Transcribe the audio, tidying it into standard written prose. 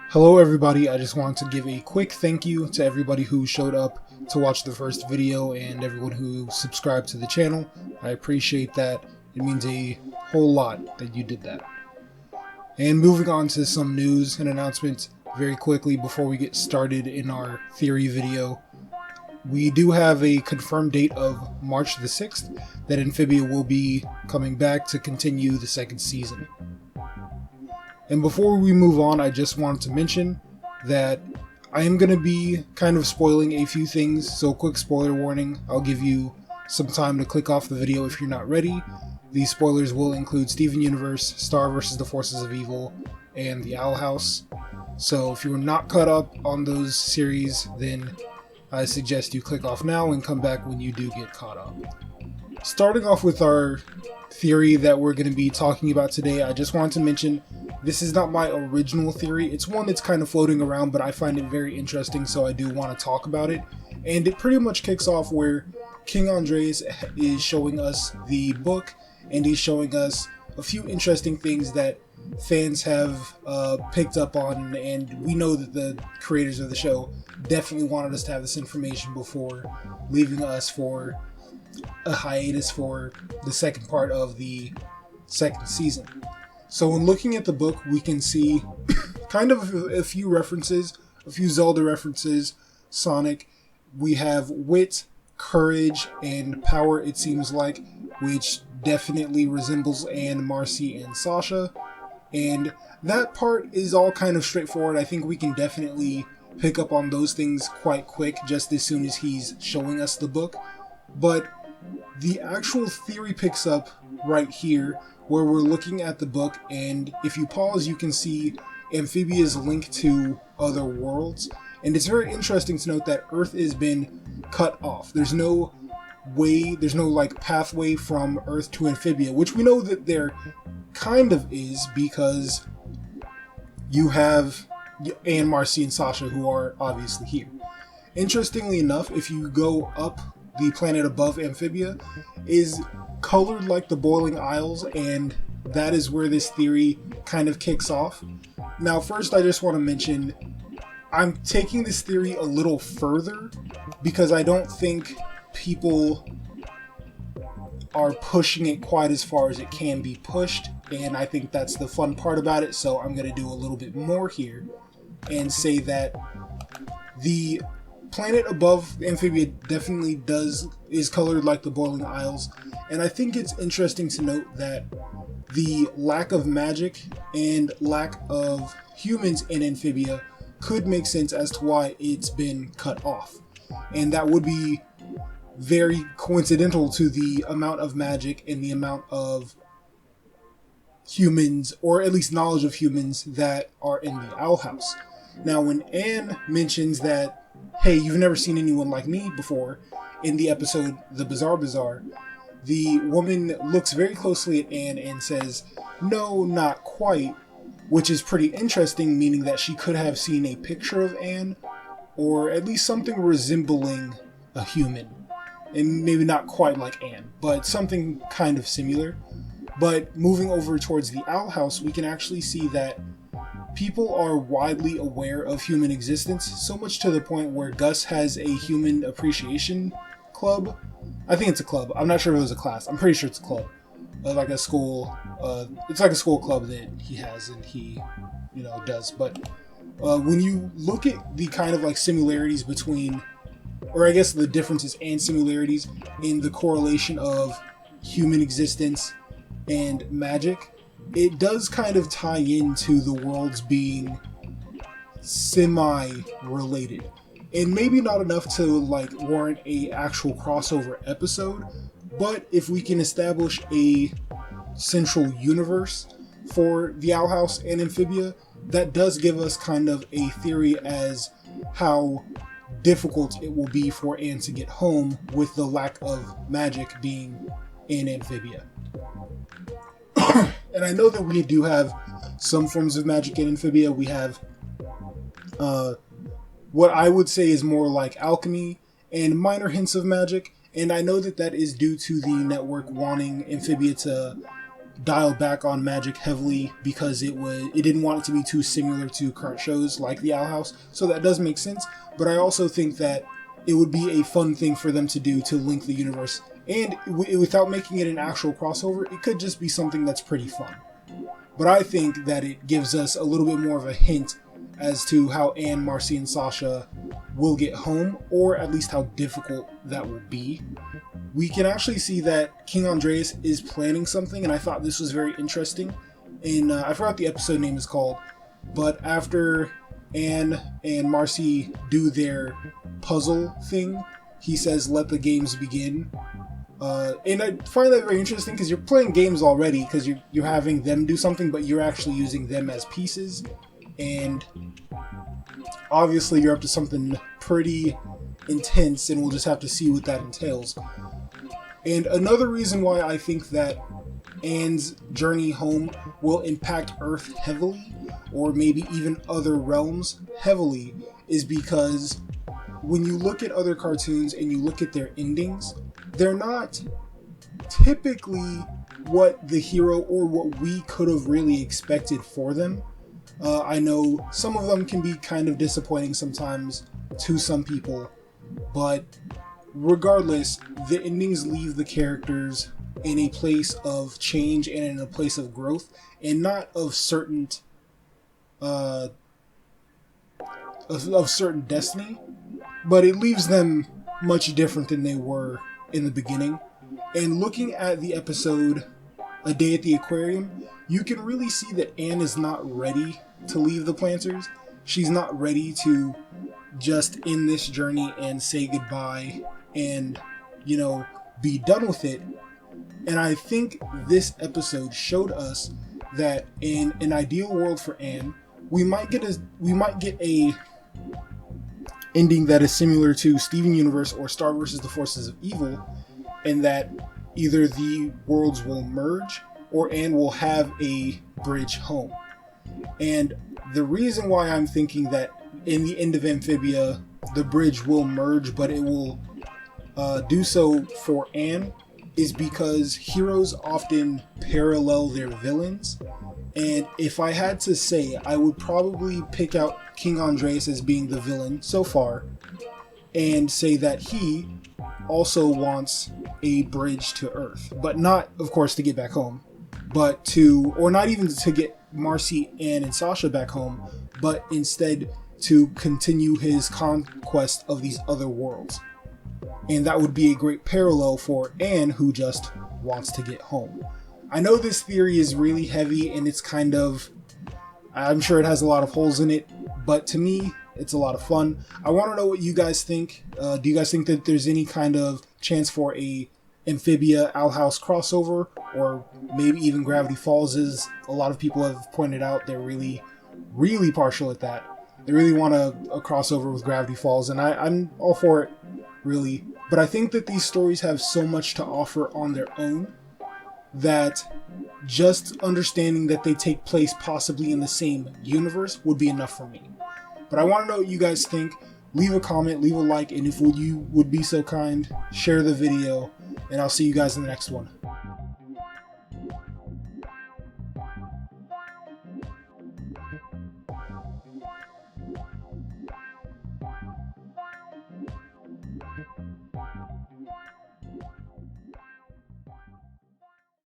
Hello everybody, I just want to give a quick thank you to everybody who showed up to watch the first video and everyone who subscribed to the channel. I appreciate that. It means a whole lot that you did that. And moving on to some news and announcements very quickly before we get started in our theory video. We do have a confirmed date of March the 6th that Amphibia will be coming back to continue the second season. And before we move on, I just wanted to mention that I am going to be kind of spoiling a few things, so quick spoiler warning. I'll give you some time to click off the video if you're not ready. These spoilers will include Steven Universe, Star vs. the Forces of Evil, and The Owl House. So if you're not caught up on those series, then I suggest you click off now and come back when you do get caught up. Starting off with our theory that we're going to be talking about today, I just wanted to mention this is not my original theory. It's one that's kind of floating around, but I find it very interesting, so I do want to talk about it. And it pretty much kicks off where King Andres is showing us the book, and he's showing us a few interesting things that fans have picked up on, and we know that the creators of the show definitely wanted us to have this information before leaving us for a hiatus for the second part of the second season. So when looking at the book, we can see kind of a few references, a few Zelda references, Sonic. We have wit, courage, and power, it seems like, which definitely resembles Anne, Marcy, and Sasha. And that part is all kind of straightforward. I think we can definitely pick up on those things quite quick just as soon as he's showing us the book. But the actual theory picks up right here where we're looking at the book, and if you pause you can see Amphibia's link to other worlds. And it's very interesting to note that Earth has been cut off. There's no way, there's no like pathway from Earth to Amphibia, which we know that there kind of is because you have Anne, Marcy, and Sasha who are obviously here. Interestingly enough, if you go up, the planet above Amphibia is colored like the Boiling Isles, and that is where this theory kind of kicks off. Now first I just want to mention I'm taking this theory a little further because I don't think people are pushing it quite as far as it can be pushed, and I think that's the fun part about it. So I'm going to do a little bit more here and say that the planet above Amphibia definitely is colored like the Boiling Isles, and I think it's interesting to note that the lack of magic and lack of humans in Amphibia could make sense as to why it's been cut off, and that would be very coincidental to the amount of magic and the amount of humans, or at least knowledge of humans, that are in the Owl House. Now when Anne mentions that, hey, you've never seen anyone like me before, in the episode The Bizarre Bazaar, the woman looks very closely at Anne and says, no, not quite, which is pretty interesting, meaning that she could have seen a picture of Anne, or at least something resembling a human. And maybe not quite like Anne, but something kind of similar. But moving over towards the Owl House, we can actually see that people are widely aware of human existence, so much to the point where Gus has a human appreciation club. I think it's a club. I'm not sure if it was a class. I'm pretty sure it's a club. Like a school, it's like a school club that he has and he, does. But when you look at the kind of like similarities between, or I guess the differences and similarities in the correlation of human existence and magic, it does kind of tie into the worlds being semi-related. And maybe not enough to like warrant a actual crossover episode, but if we can establish a central universe for the Owl House and Amphibia, that does give us kind of a theory as how difficult it will be for Anne to get home with the lack of magic being in Amphibia. And I know that we do have some forms of magic in Amphibia. We have what I would say is more like alchemy and minor hints of magic, and I know that that is due to the network wanting Amphibia to dial back on magic heavily because it didn't want it to be too similar to current shows like The Owl House, so that does make sense. But I also think that it would be a fun thing for them to do to link the universe, and without making it an actual crossover, it could just be something that's pretty fun. But I think that it gives us a little bit more of a hint as to how Anne, Marcy, and Sasha will get home, or at least how difficult that will be. We can actually see that King Andreas is planning something, and I thought this was very interesting. And I forgot what the episode name is called, but after Anne and Marcy do their puzzle thing, he says, "Let the games begin." And I find that very interesting because you're playing games already, because you're having them do something, but you're actually using them as pieces. And obviously you're up to something pretty intense, and we'll just have to see what that entails. And another reason why I think that Anne's journey home will impact Earth heavily, or maybe even other realms heavily, is because when you look at other cartoons and you look at their endings, they're not typically what the hero or what we could have really expected for them. I know some of them can be kind of disappointing sometimes to some people, but regardless, the endings leave the characters in a place of change and in a place of growth, and not of certain certain destiny, but it leaves them much different than they were in the beginning. And looking at the episode A Day at the Aquarium, you can really see that Anne is not ready to leave the Planters. She's not ready to just end this journey and say goodbye and, be done with it. And I think this episode showed us that in an ideal world for Anne, we might get a ending that is similar to Steven Universe or Star vs. the Forces of Evil, and that either the worlds will merge or Anne will have a bridge home. And the reason why I'm thinking that in the end of Amphibia, the bridge will merge, but it will do so for Anne, is because heroes often parallel their villains. And if I had to say, I would probably pick out King Andreas as being the villain so far, and say that he also wants a bridge to Earth, but not, of course, to get back home, but or not even to get Marcy, Anne, and Sasha back home, but instead to continue his conquest of these other worlds. And that would be a great parallel for Anne, who just wants to get home. I know this theory is really heavy, and it's I'm sure it has a lot of holes in it, but to me, it's a lot of fun. I want to know what you guys think. Do you guys think that there's any kind of chance for a Amphibia Owl House crossover, or maybe even Gravity Falls? As a lot of people have pointed out, they're really, really partial at that. They really want a crossover with Gravity Falls, and I'm all for it, really. But I think that these stories have so much to offer on their own that just understanding that they take place possibly in the same universe would be enough for me. But I want to know what you guys think. Leave a comment, leave a like, and if you would be so kind, share the video, and I'll see you guys in the next one.